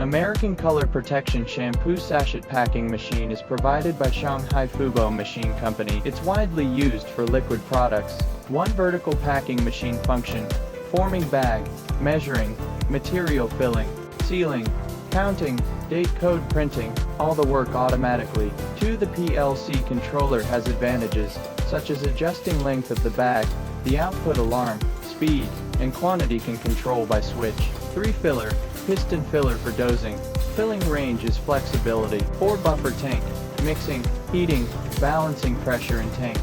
American Color Protection Shampoo Sachet Packing Machine is provided by Shanghai Fubo Machine Company. It's widely used for liquid products. 1 vertical packing machine function: forming bag, measuring, material filling, sealing, counting, date code printing, all the work automatically. 2. The PLC controller has advantages, such as adjusting length of the bag, the output alarm, speed, and quantity can control by switch. 3. Filler, piston filler for dosing. Filling range is flexibility. 4. Buffer tank, mixing, heating, balancing pressure in tank.